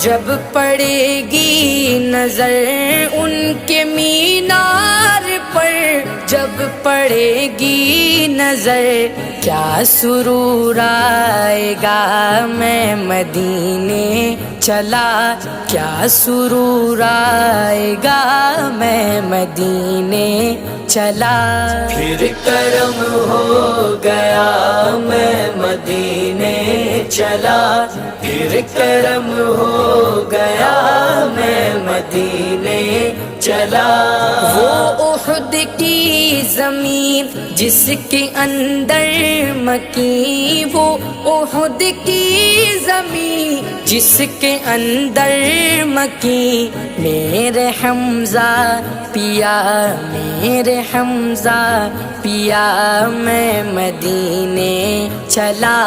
जब पड़ेगी नजर उनके मीनार पर, जब पड़ेगी नजर क्या सुरूर आएगा। मैं मदीने चला क्या सुरूर आएगा, मैं मदीने चला। फिर करम हो गया मैं मदीने चला, फिर करम हो गया मैं मदीने चला। वो उहद की जमीन जिसके अंदर मकी, वो उहद की जमीन जिसके अंदर मकी। मेरे हमजा पिया, मेरे हमजा पिया, मैं मदीने चला।